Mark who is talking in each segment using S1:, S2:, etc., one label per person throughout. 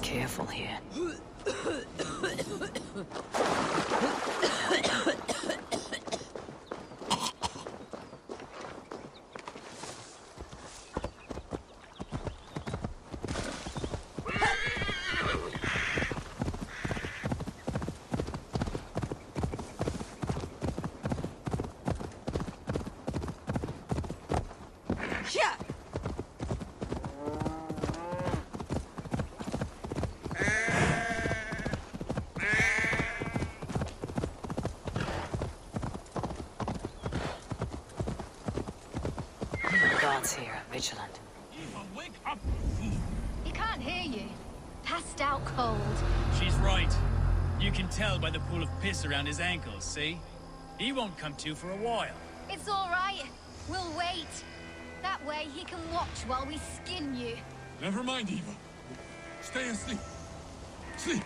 S1: Careful here. Here, vigilant.
S2: Wake up!
S3: He can't hear you. Passed out cold.
S2: She's right. You can tell by the pool of piss around his ankles, see? He won't come to for a while.
S3: It's all right. We'll wait. That way he can watch while we skin you.
S4: Never mind, Eivor. Stay asleep. Sleep.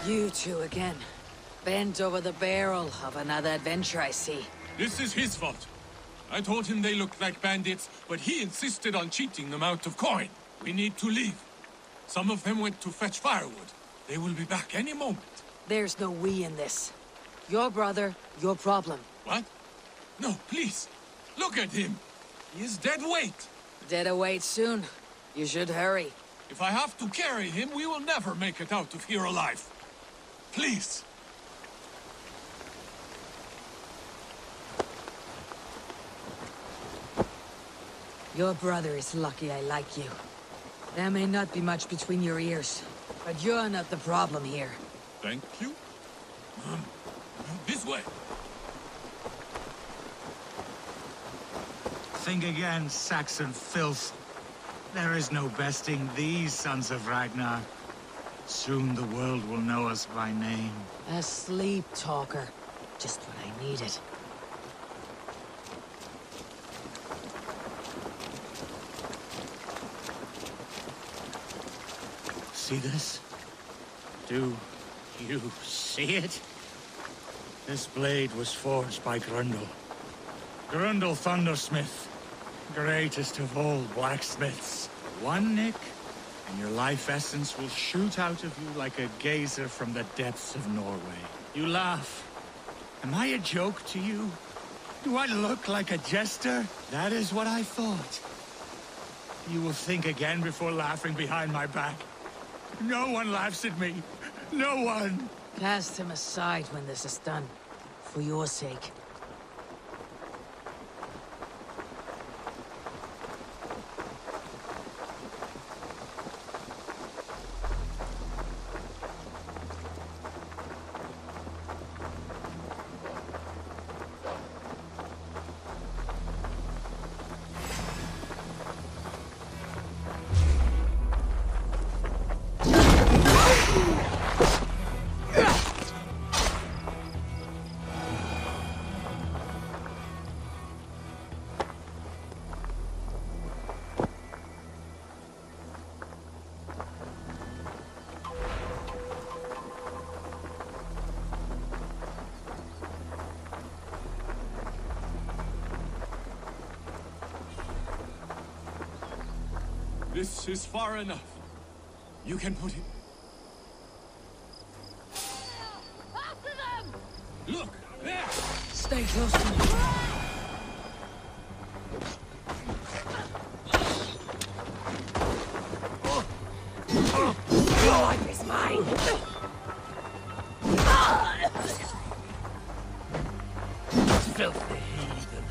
S1: You two again. Bent over the barrel of another adventure, I see.
S4: This is his fault. I told him they looked like bandits, but he insisted on cheating them out of coin. We need to leave. Some of them went to fetch firewood. They will be back any moment.
S1: There's no we in this. Your brother, your problem.
S4: What? No, please. Look at him. He is dead weight.
S1: Dead await soon. You should hurry.
S4: If I have to carry him, we will never make it out of here alive. Please.
S1: Your brother is lucky I like you. There may not be much between your ears, but you're not the problem here.
S4: Thank you. This way.
S5: Think again, Saxon filth. There is no besting these sons of Ragnar. Soon the world will know us by name.
S1: A sleep talker. Just what I needed.
S5: See this? Do you see it? This blade was forged by Grundle. Grundle Thundersmith. Greatest of all blacksmiths. One nick, and your life essence will shoot out of you like a geyser from the depths of Norway. You laugh. Am I a joke to you? Do I look like a jester? That is what I thought. You will think again before laughing behind my back. No one laughs at me. No one.
S1: Cast him aside when this is done. For your sake.
S4: This is far enough. You can put it.
S3: After them!
S4: Look, there!
S1: Stay close to me. Your life is mine! Filthy heathen.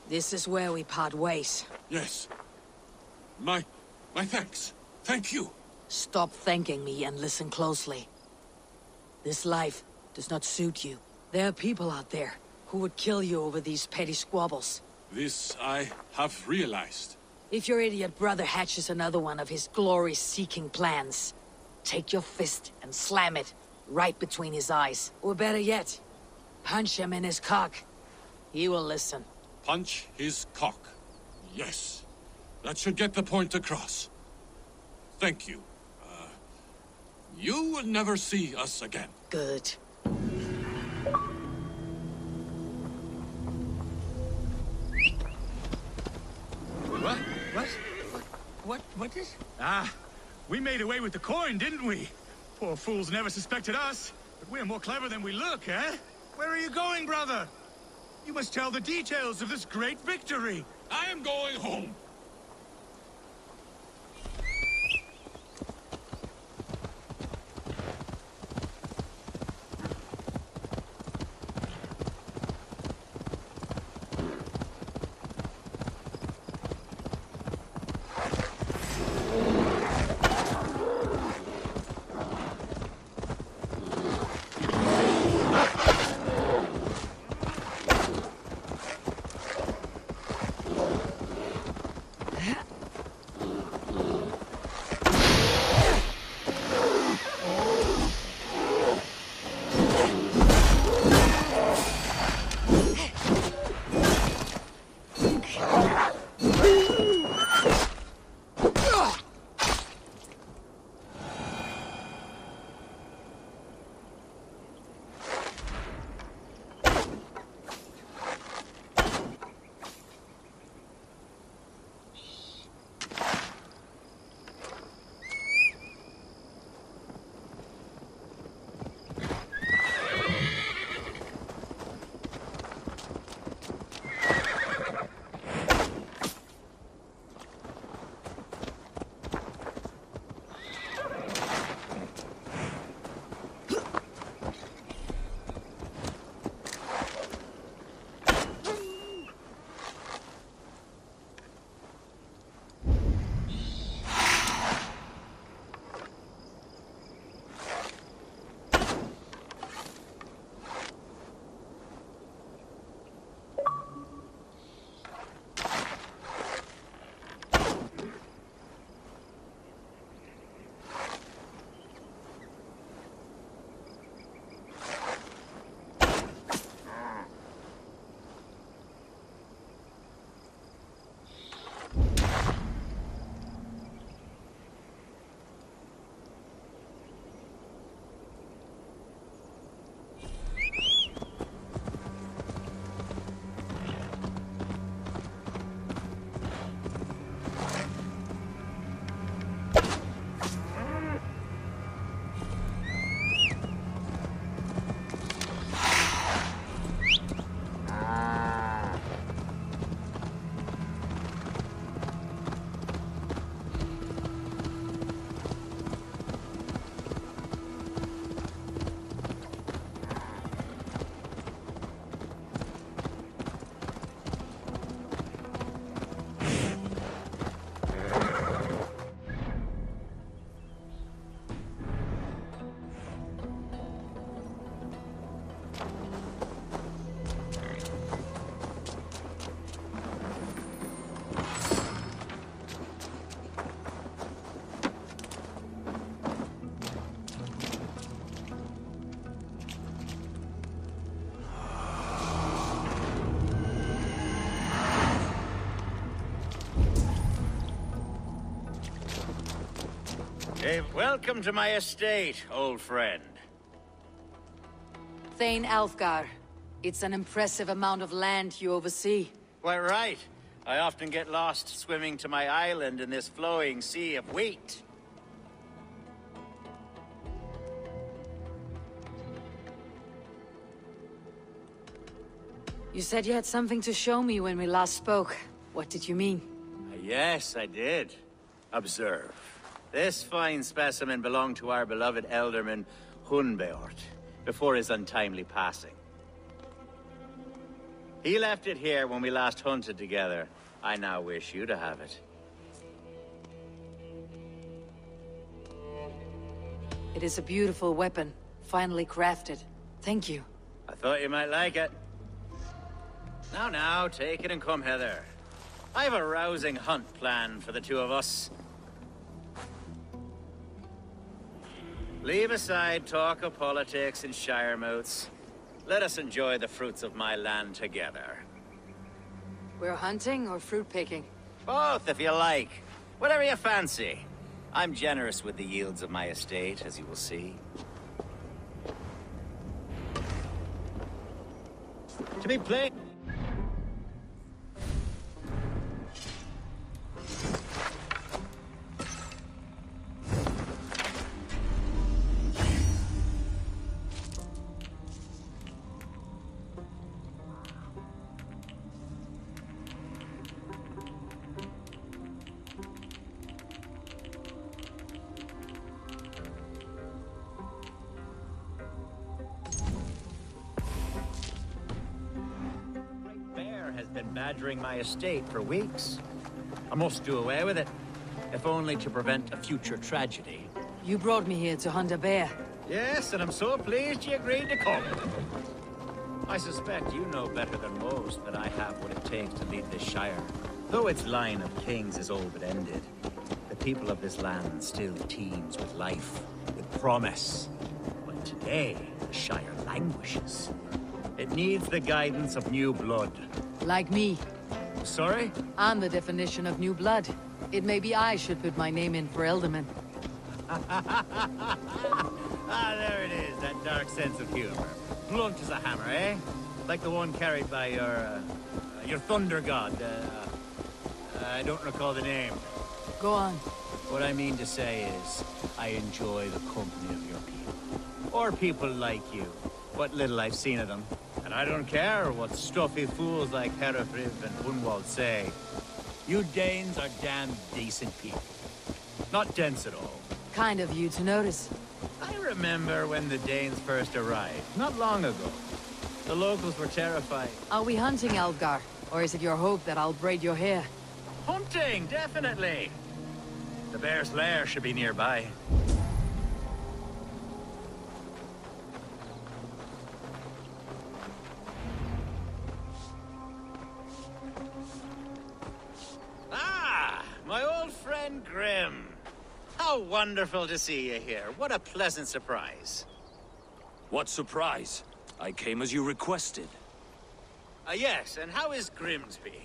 S1: This is where we part ways.
S4: Yes. My thanks. Thank you.
S1: Stop thanking me and listen closely. This life does not suit you. There are people out there who would kill you over these petty squabbles.
S4: This I have realized.
S1: If your idiot brother hatches another one of his glory-seeking plans, take your fist and slam it right between his eyes. Or better yet, punch him in his cock. He will listen.
S4: Punch his cock. Yes. That should get the point across. Thank you. You will never see us again.
S1: Good.
S5: What is? Ah, we made away with the coin, didn't we? Poor fools never suspected us. But we're more clever than we look, eh? Where are you going, brother? You must tell the details of this great victory.
S4: I am going home.
S5: Hey, welcome to my estate, old friend.
S1: Thane Aelfgar. It's an impressive amount of land you oversee.
S5: Quite right. I often get lost swimming to my island in this flowing sea of wheat.
S1: You said you had something to show me when we last spoke. What did you mean?
S5: Yes, I did. Observe. This fine specimen belonged to our beloved Ealdorman, Hunbeort, before his untimely passing. He left it here when we last hunted together. I now wish you to have it.
S1: It is a beautiful weapon, finely crafted. Thank you.
S5: I thought you might like it. Now, take it and come hither. I have a rousing hunt planned for the two of us. Leave aside talk of politics and shiremouths. Let us enjoy the fruits of my land together.
S1: We're hunting or fruit picking?
S5: Both, if you like. Whatever you fancy. I'm generous with the yields of my estate, as you will see. To be plain...
S6: has been badgering my estate for weeks. I must do away with it, if only to prevent a future tragedy.
S1: You brought me here to hunt a bear.
S6: Yes, and I'm so pleased you agreed to come. I suspect you know better than most that I have what it takes to lead this Shire. Though its line of kings is all but ended, the people of this land still teems with life, with promise. But today, the Shire languishes. It needs the guidance of new blood.
S1: Like me.
S6: Sorry?
S1: I'm the definition of new blood. It may be I should put my name in for Ealdorman.
S6: Ah, there it is, that dark sense of humor. Blunt as a hammer, eh? Like the one carried by your thunder god. I don't recall the name.
S1: Go on.
S6: What I mean to say is, I enjoy the company of your people. Or people like you. What little I've seen of them. And I don't care what stuffy fools like Hereford and Gunwald say. You Danes are damn decent people. Not dense at all.
S1: Kind of you to notice.
S6: I remember when the Danes first arrived, not long ago. The locals were terrified.
S1: Are we hunting Aelfgar? Or is it your hope that I'll braid your hair?
S6: Hunting, definitely. The bear's lair should be nearby. Ah, my old friend Grim. How wonderful to see you here. What a pleasant surprise.
S7: What surprise? I came as you requested.
S6: Yes, and how is Grimsby?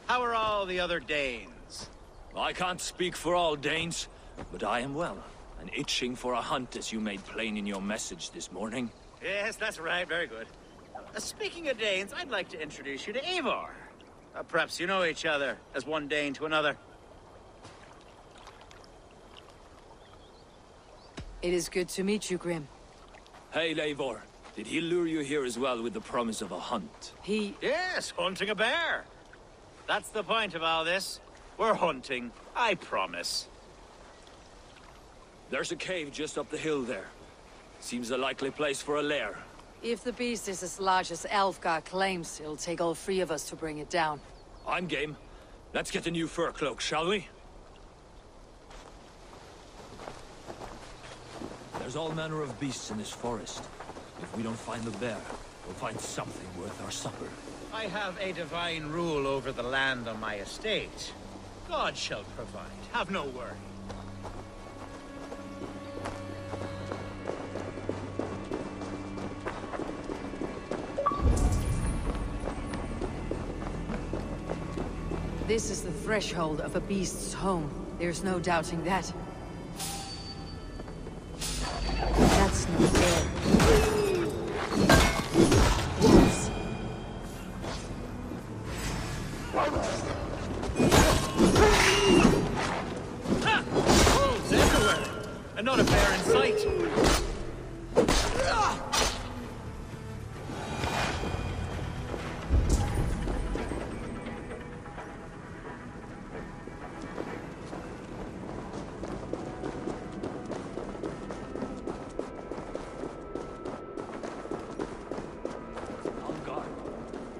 S6: How are all the other Danes?
S7: I can't speak for all Danes, but I am well, and itching for a hunt as you made plain in your message this morning.
S6: Yes, that's right. Very good. Speaking of Danes, I'd like to introduce you to Eivor. Perhaps you know each other, as one Dane to another.
S1: It is good to meet you, Grim.
S7: Hey, Eivor. Did he lure you here as well with the promise of a hunt?
S6: Yes, hunting a bear. That's the point of all this. We're hunting, I promise.
S7: There's a cave just up the hill there. Seems a likely place for a lair.
S1: If the beast is as large as Aelfgar claims, it'll take all three of us to bring it down.
S7: I'm game. Let's get a new fur cloak, shall we? There's all manner of beasts in this forest. If we don't find the bear, we'll find something worth our supper.
S6: I have a divine rule over the land on my estate. God shall provide. Have no worry.
S1: This is the threshold of a beast's home. There's no doubting that. That's no fair. Wolves.
S6: Ha! Wolves everywhere! And not a bear in sight!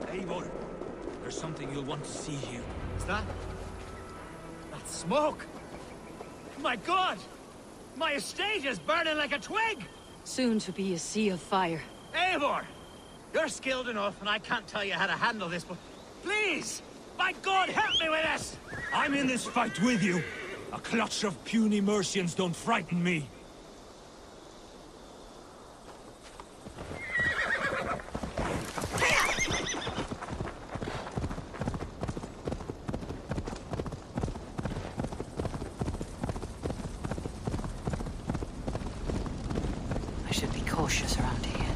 S7: Eivor, there's something you'll want to see here.
S6: Is that? That's smoke! My God! My estate is burning like a twig!
S1: Soon to be a sea of fire.
S6: Eivor! You're skilled enough, and I can't tell you how to handle this, but please! My God, help me with this!
S7: I'm in this fight with you. A clutch of puny Mercians don't frighten me.
S1: I should be cautious around here.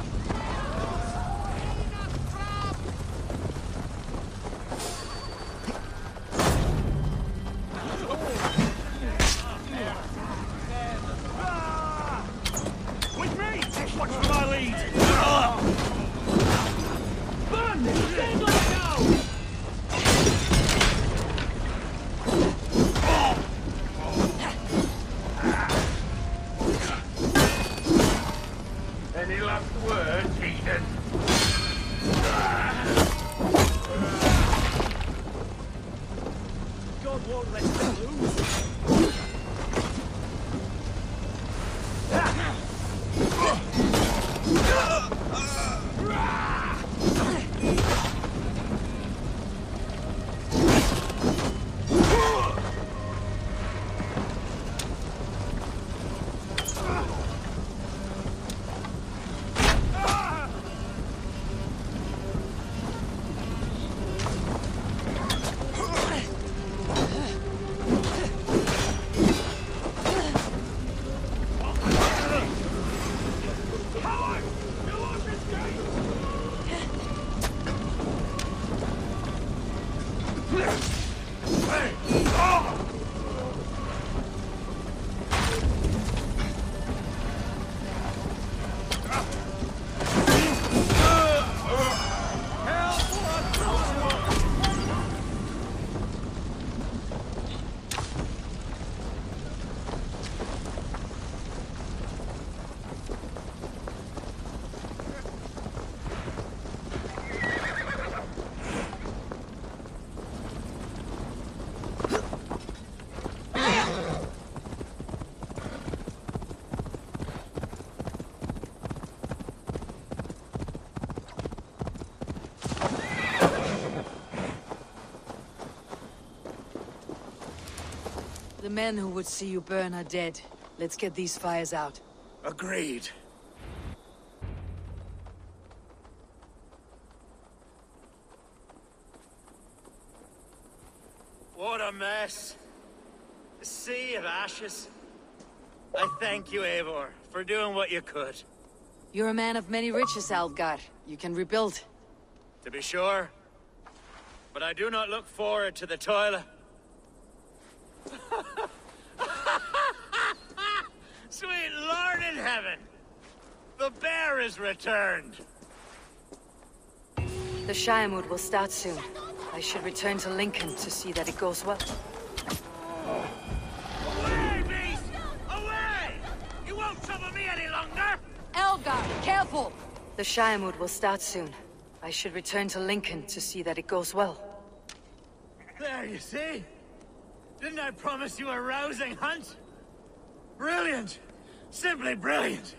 S7: With me! Watch for my lead! Burn! Stand like now!
S4: Any last words, Ethan?
S1: The men who would see you burn are dead. Let's get these fires out.
S5: Agreed.
S6: What a mess. A sea of ashes. I thank you, Eivor, for doing what you could.
S1: You're a man of many riches, Aelfgar. You can rebuild.
S6: To be sure. But I do not look forward to the toil. Sweet Lord in heaven! The bear is returned!
S1: The Shiremood will start soon. I should return to Lincoln to see that it goes well.
S6: Away, beast! Away! You won't trouble me any longer!
S1: Aelfgar, careful! The Shiremood will start soon. I should return to Lincoln to see that it goes well.
S6: There, you see? Didn't I promise you a rousing hunt? Brilliant! Simply brilliant!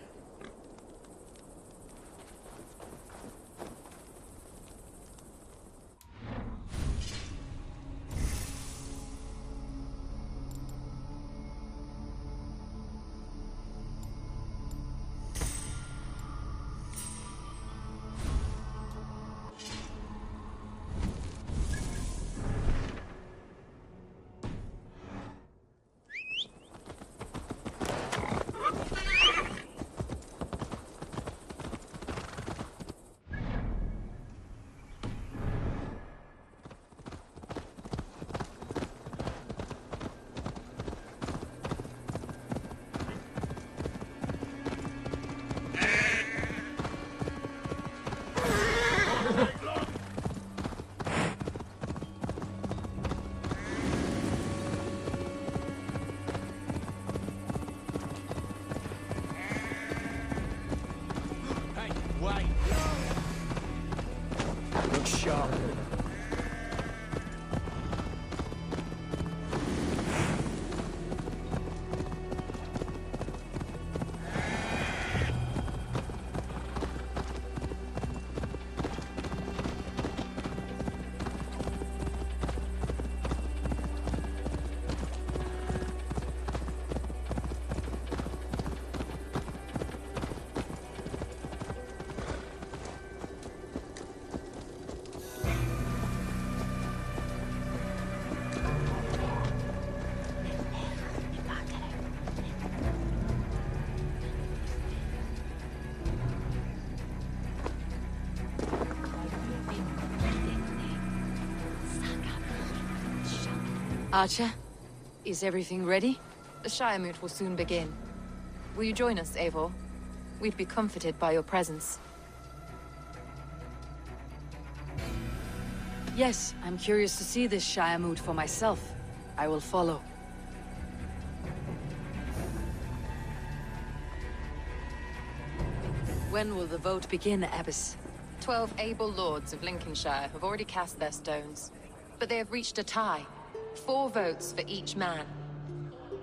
S5: Look sharp.
S1: Archer, is everything ready?
S8: The Shiremoot will soon begin. Will you join us, Eivor? We'd be comforted by your presence.
S1: Yes, I'm curious to see this Shiremoot for myself. I will follow. When will the vote begin, Abbess?
S8: 12 able lords of Lincolnshire have already cast their stones, but they have reached a tie. 4 votes for each man.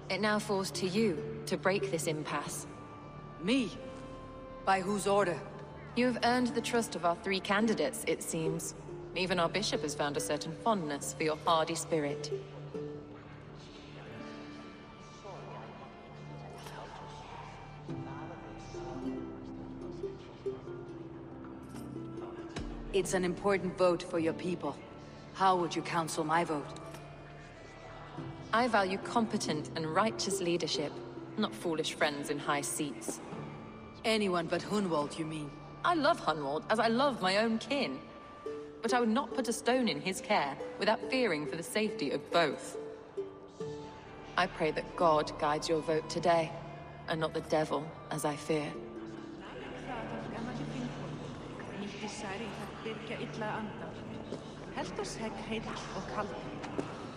S8: It now falls to you to break this impasse.
S1: Me? By whose order?
S8: You have earned the trust of our 3 candidates, it seems. Even our bishop has found a certain fondness for your hardy spirit.
S1: It's an important vote for your people. How would you counsel my vote?
S8: I value competent and righteous leadership, not foolish friends in high seats.
S1: Anyone but Hunwald, you mean?
S8: I love Hunwald as I love my own kin. but I would not put a stone in his care without fearing for the safety of both. I pray that God guides your vote today, and not the devil, as I fear.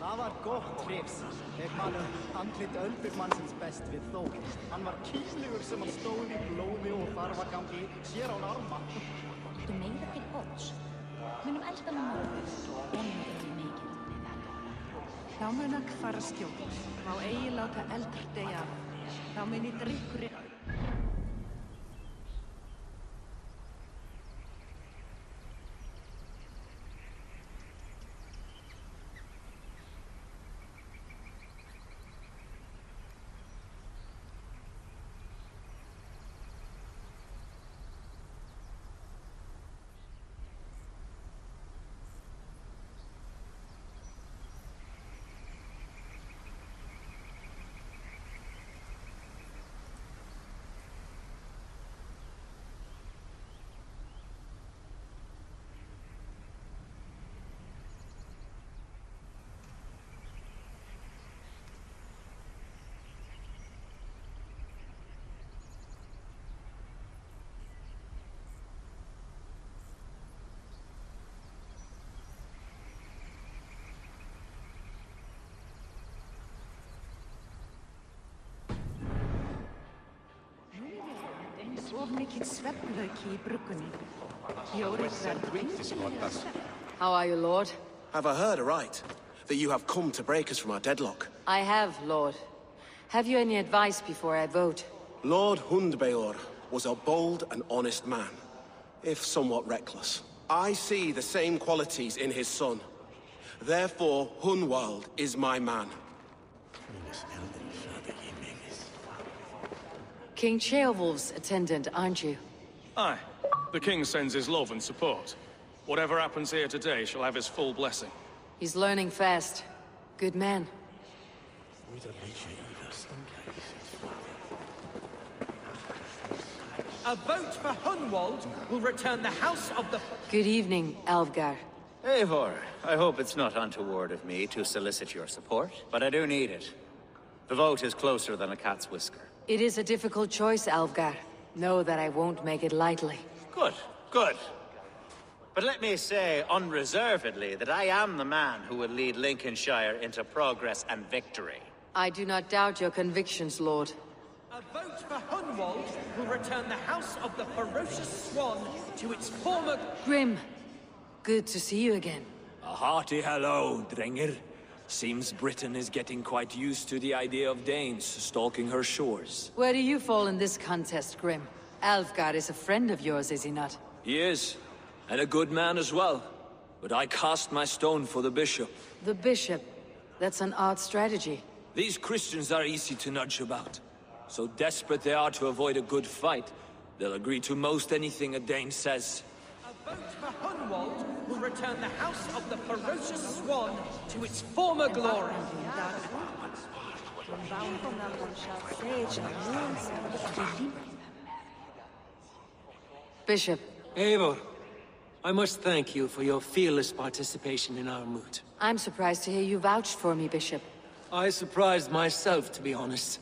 S9: Það var gott hrifs. Þegar maður andlit öldurmannsins best við þó. Hann var kýslegur sem hann stóð í blóði og þarfagangi, sér án arma.
S3: Þú meira til hóts. Munum elda með morgun. Vonum við mikið við þetta.
S10: Þá mun að fara skjótt. Má eigi láta eldar deyja. Þá mun í drykkurinn. Of mikið svefnlauki í bruggunni.
S1: How are you, Lord?
S11: Have I heard aright? That you have come to break us from our deadlock?
S1: I have, Lord. Have you any advice before I vote?
S11: Lord Hundbaer was a bold and honest man, if somewhat reckless. I see the same qualities in his son. Therefore, Hunwald is my man.
S1: King Ceolwulf's attendant, aren't you?
S12: Aye. The king sends his love and support. Whatever happens here today shall have his full blessing.
S1: He's learning fast. Good man.
S13: A vote for Hunwald will return the house of the...
S1: Good evening, Aelfgar.
S6: Eivor, I hope it's not untoward of me to solicit your support, but I do need it. The vote is closer than a cat's whisker.
S1: It is a difficult choice, Aelfgar. Know that I won't make it lightly.
S6: Good, good. But let me say unreservedly that I am the man who will lead Lincolnshire into progress and victory.
S1: I do not doubt your convictions, Lord.
S13: A vote for Hunwald will return the house of the ferocious swan to its former...
S1: Grim, good to see you again.
S7: A hearty hello, Drengr. Seems Britain is getting quite used to the idea of Danes stalking her shores.
S1: Where do you fall in this contest, Grim? Aelfgar is a friend of yours, is he not?
S7: He is, and a good man as well. But I cast my stone for the bishop.
S1: The bishop? That's an odd strategy.
S7: These Christians are easy to nudge about. So desperate they are to avoid a good fight, they'll agree to most anything a Dane says.
S13: A vote for Hunwald will return the house of the ferocious swan to its former glory.
S1: Bishop.
S14: Eivor, I must thank you for your fearless participation in our moot.
S1: I'm surprised to hear you vouched for me, Bishop.
S14: I surprised myself, to be honest.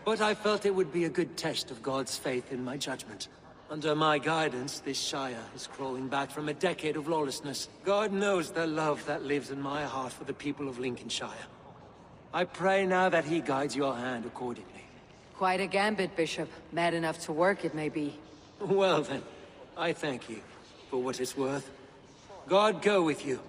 S14: But I felt it would be a good test of God's faith in my judgment. Under my guidance, this Shire is crawling back from a decade of lawlessness. God knows the love that lives in my heart for the people of Lincolnshire. I pray now that he guides your hand accordingly.
S1: Quite a gambit, Bishop. Mad enough to work, it may be.
S14: Well then, I thank you, for what it's worth. God go with you.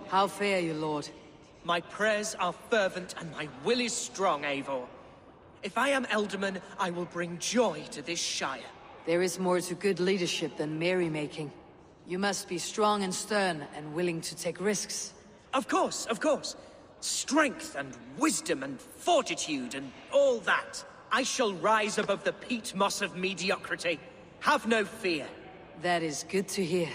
S1: How fare you, Lord?
S13: My prayers are fervent and my will is strong, Eivor. If I am Ealdorman, I will bring joy to this Shire.
S1: There is more to good leadership than merrymaking. You must be strong and stern and willing to take risks.
S13: Of course, of course. Strength and wisdom and fortitude and all that. I shall rise above the peat moss of mediocrity. Have no fear.
S1: That is good to hear.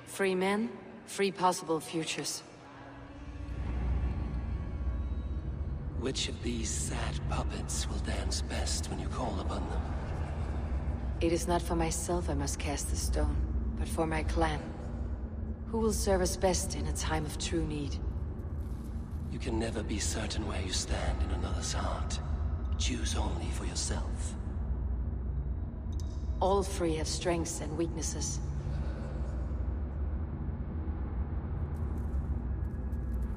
S8: Free men, free possible futures.
S14: Which of these sad puppets will dance best when you call upon them?
S8: It is not for myself I must cast the stone, but for my clan. Who will serve us best in a time of true need?
S14: You can never be certain where you stand in another's heart. Choose only for yourself.
S8: All three have strengths and weaknesses.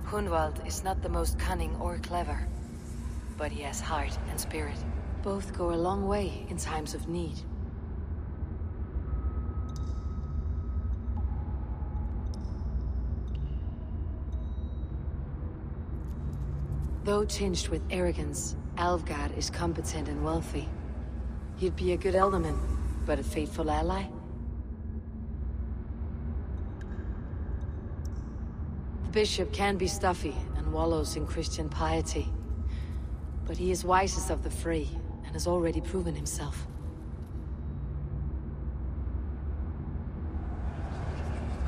S8: Hunwald is not the most cunning or clever, but he has heart and spirit. Both go a long way in times of need. Though tinged with arrogance, Aelfgar is competent and wealthy. He'd be a good Ealdorman, but a faithful ally? The bishop can be stuffy and wallows in Christian piety. But he is wisest of the three, and has already proven himself.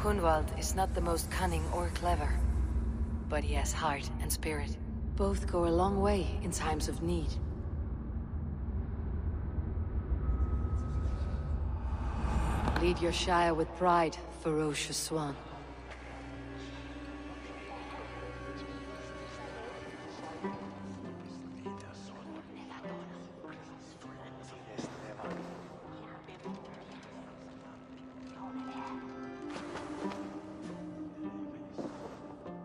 S8: Hunwald is not the most cunning or clever, but he has heart and spirit. Both go a long way in times of need. Lead your Shire with pride, ferocious swan.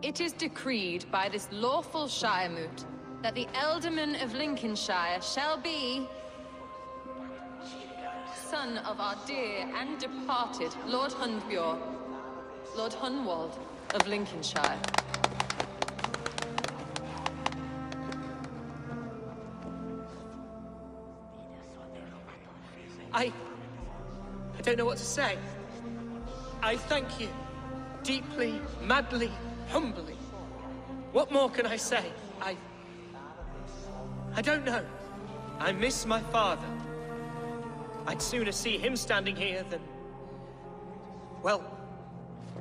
S8: It is decreed by this lawful Shire moot that the Ealdorman of Lincolnshire shall be son of our dear and departed Lord Hundbjorn, Lord Hunwald of Lincolnshire.
S13: I don't know what to say. I thank you. Deeply, madly, humbly. What more can I say? I don't know. I miss my father. I'd sooner see him standing here than... Well,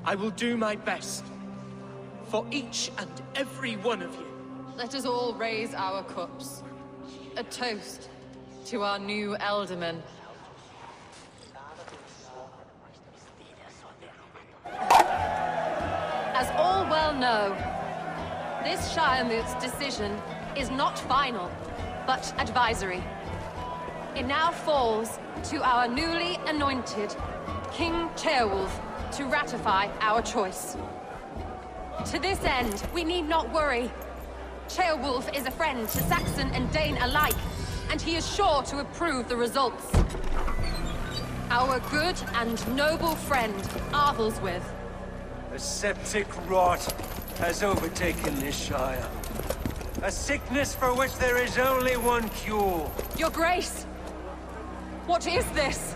S13: I will do my best. For each and every one of you.
S8: Let us all raise our cups. A toast to our new Ealdorman. As all well know, this Shiremoot's decision is not final, but advisory. It now falls to our newly anointed King Ceolwulf to ratify our choice. To this end, we need not worry. Ceolwulf is a friend to Saxon and Dane alike, and he is sure to approve the results. Our good and noble friend, Arthelswith.
S15: A septic rot has overtaken this Shire. A sickness for which there is only one cure.
S8: Your Grace! What is this?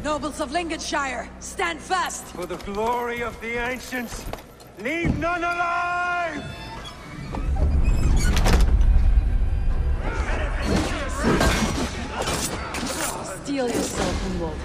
S1: Nobles of Lincolnshire, stand fast!
S15: For the glory of the ancients, leave none alive!
S1: Steel yourself, Hunwald.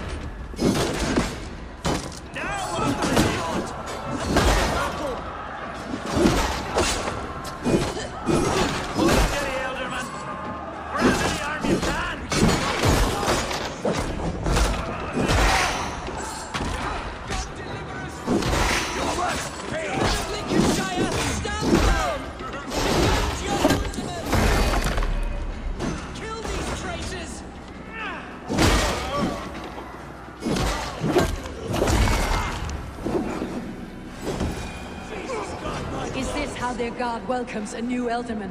S1: Their god welcomes a new Ealdorman.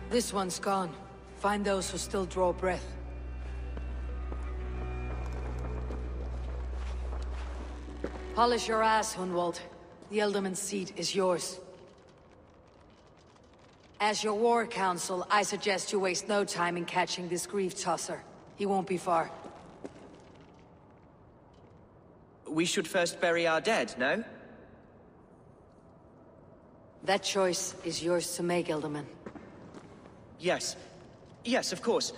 S1: This one's gone. Find those who still draw breath. Polish your ass, Hunwald. The Ealdorman's seat is yours. As your war council, I suggest you waste no time in catching this grief-tosser. He won't be far.
S13: We should first bury our dead, no?
S1: That choice is yours to make, Ealdorman.
S13: Yes. Yes, of course.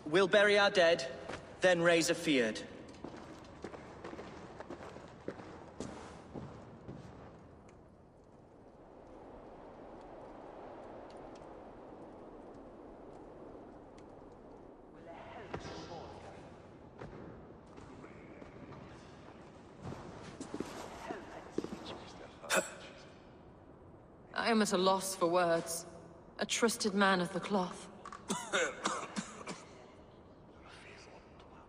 S13: We'll bury our dead, then raise a feard.
S8: I am at a loss for words. A trusted man of the cloth.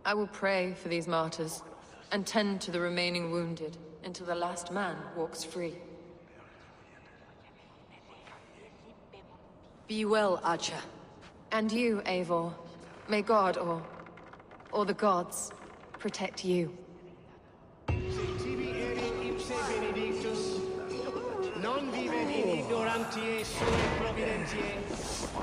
S8: I will pray for these martyrs, and tend to the remaining wounded, until the last man walks free.
S1: Be well, Archer.
S8: And you, Eivor. May God, or the gods, protect you.
S9: Non vivet in ignorantiae sui providentiae,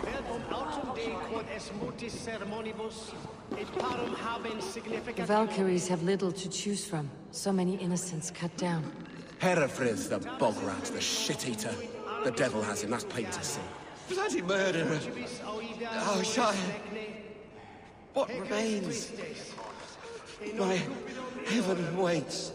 S9: verbum autum Dei quod es mutis sermonibus, et parum habent
S1: The
S9: significat...
S1: Valkyries have little to choose from. So many innocents cut down.
S11: Herefrith, the bog rat, the shit-eater. The devil has him, that's plain to see.
S16: Bloody murderer! Oh, Shire! What remains? My heaven waits.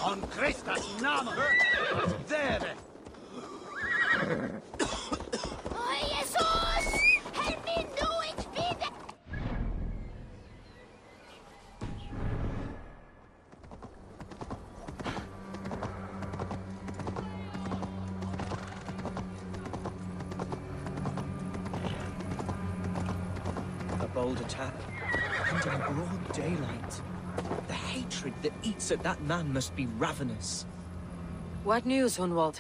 S9: On Christus namen! There!
S3: Oh, Jesus! Help me do it, bitte!
S13: A bold attack, and in broad daylight. The hatred that eats at that man must be ravenous.
S1: What news, Hunwald?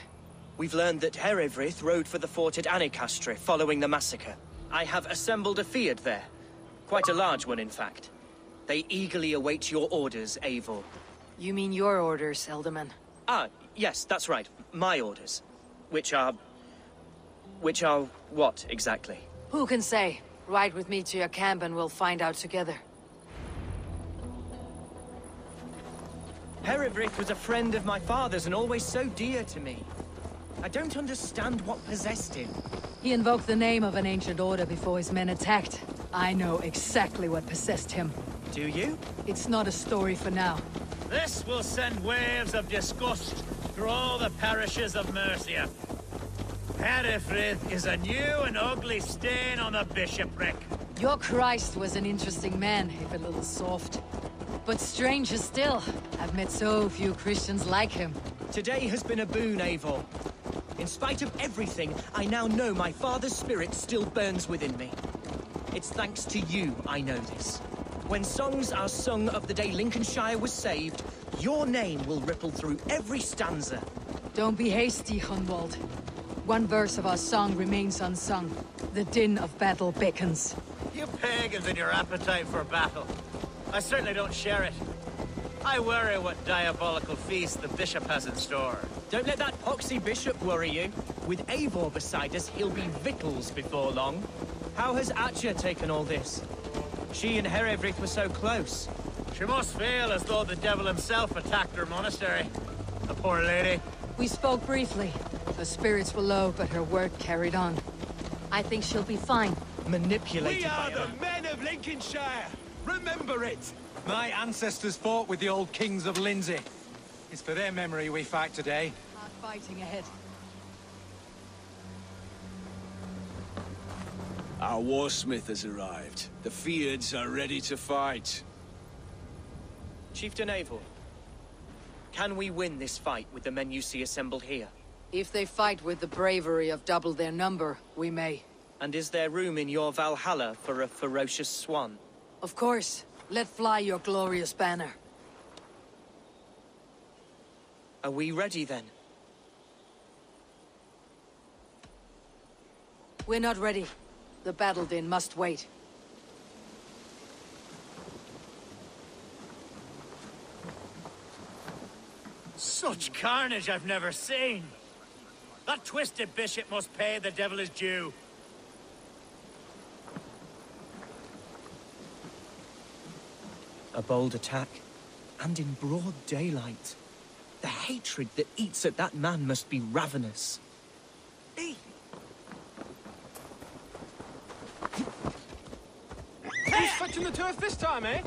S13: We've learned that Eivor rode for the fort at Annikastre following the massacre. I have assembled a feard there. Quite a large one, in fact. They eagerly await your orders, Eivor.
S1: You mean your orders, Ealdorman?
S13: Ah, yes, that's right. My orders. Which are what, exactly?
S1: Who can say? Ride with me to your camp and we'll find out together.
S13: Eivor was a friend of my father's and always so dear to me. I don't understand what possessed him.
S1: He invoked the name of an ancient order before his men attacked. I know exactly what possessed him.
S13: Do you?
S1: It's not a story for now.
S2: This will send waves of disgust through all the parishes of Mercia. Herefrith is a new and ugly stain on the bishopric.
S1: Your Christ was an interesting man, if a little soft. But stranger still, I've met so few Christians like him.
S13: Today has been a boon, Eivor. In spite of everything, I now know my father's spirit still burns within me. It's thanks to you I know this. When songs are sung of the day Lincolnshire was saved, your name will ripple through every stanza.
S1: Don't be hasty, Hunwald. One verse of our song remains unsung. The din of battle beckons.
S6: You pagans and your appetite for battle. I certainly don't share it. I worry what diabolical feast the bishop has in store.
S13: Don't let that poxy bishop worry you. With Eivor beside us, he'll be victuals before long. How has Atya taken all this? She and Herefrith were so close.
S6: She must feel as though the devil himself attacked her monastery. The poor lady.
S1: We spoke briefly. Her spirits were low, but her word carried on. I think she'll be fine.
S13: Manipulated
S17: We are
S13: by her.
S17: the men of Lincolnshire! Remember it! My ancestors fought with the old kings of Lindsey. It's for their memory we fight today.
S1: Hard fighting ahead.
S7: Our warsmith has arrived. The Fyrds are ready to fight.
S13: Chieftain Eivor, can we win this fight with the men you see assembled here?
S1: If they fight with the bravery of double their number, we may.
S13: And is there room in your Valhalla for a ferocious swan?
S1: Of course. Let fly your glorious banner.
S13: Are we ready then?
S1: We're not ready. The battle din must wait.
S6: Such carnage I've never seen. That twisted bishop must pay the devil his due.
S13: A bold attack, and in broad daylight. The hatred that eats at that man must be ravenous.
S17: Who's fetching the turf this time, eh?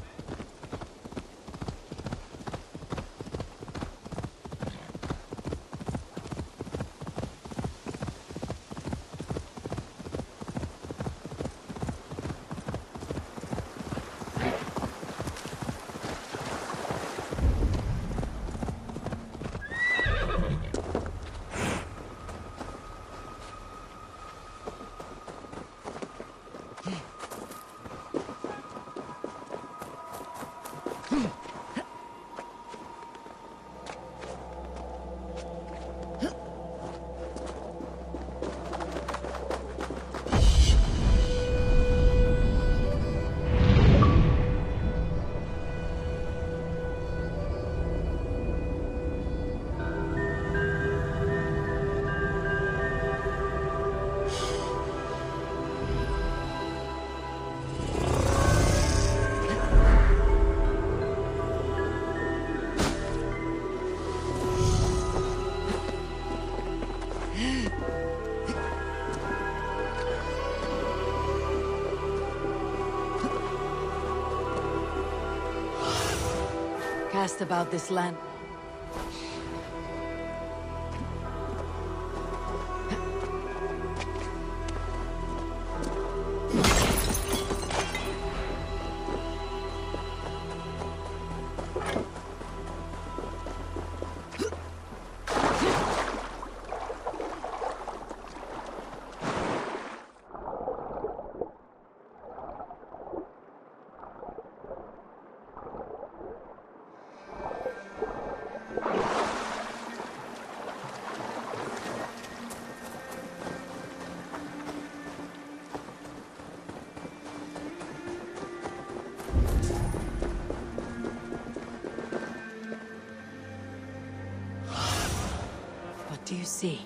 S1: Cast about this land. What do you see?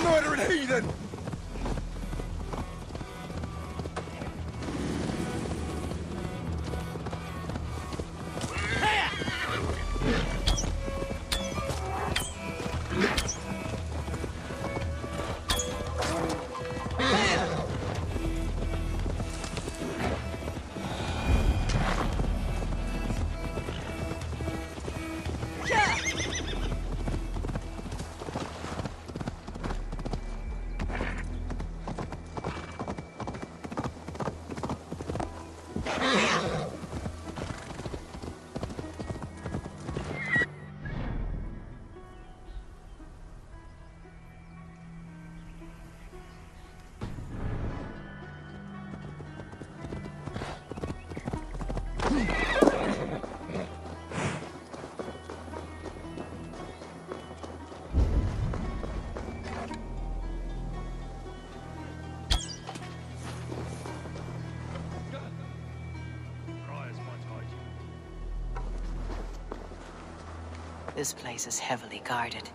S16: Murdering heathen!
S1: This place is heavily guarded.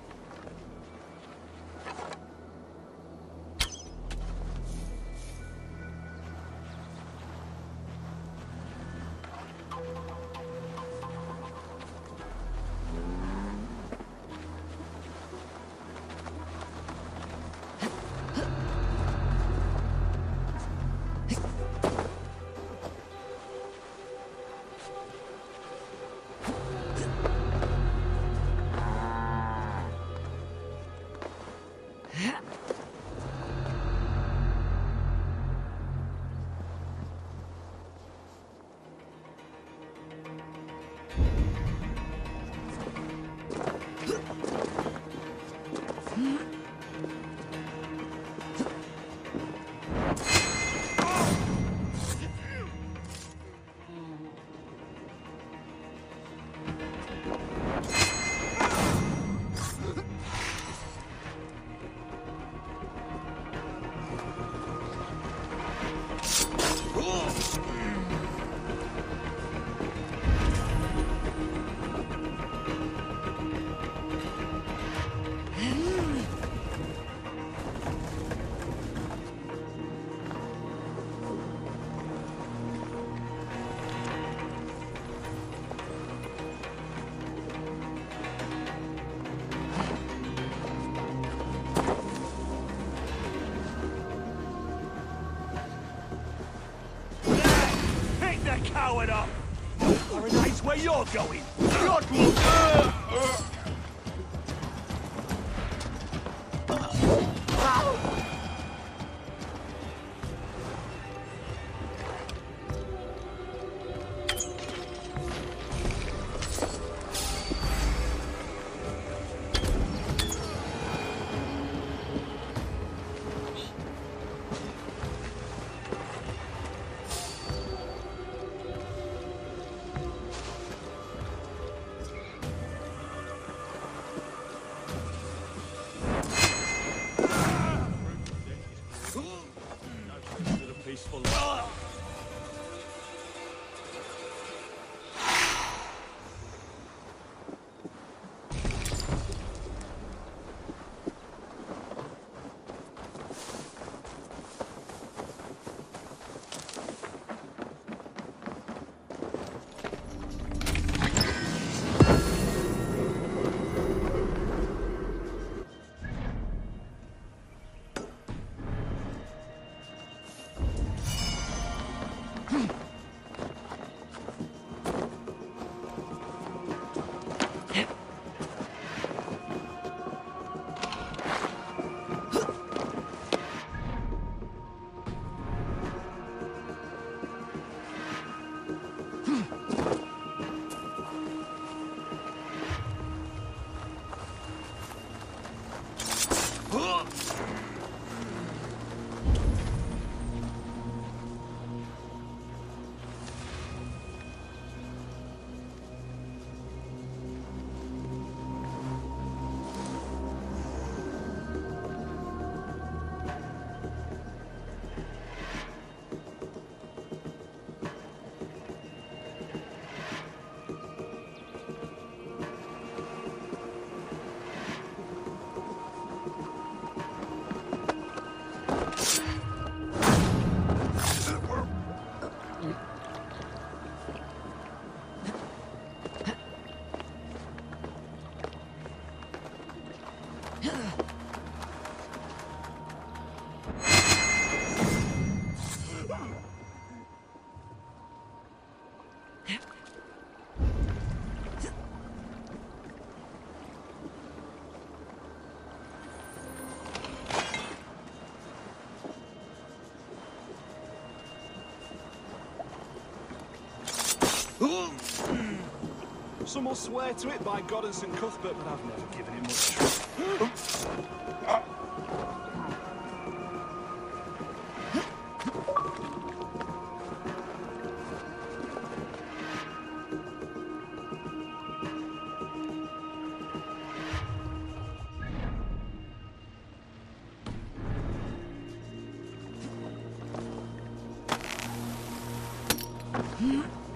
S18: Coward up! Paradise's where you're going! God will... Some will swear to it by God and St. Cuthbert, but I've never given him much trouble.
S1: Hmm?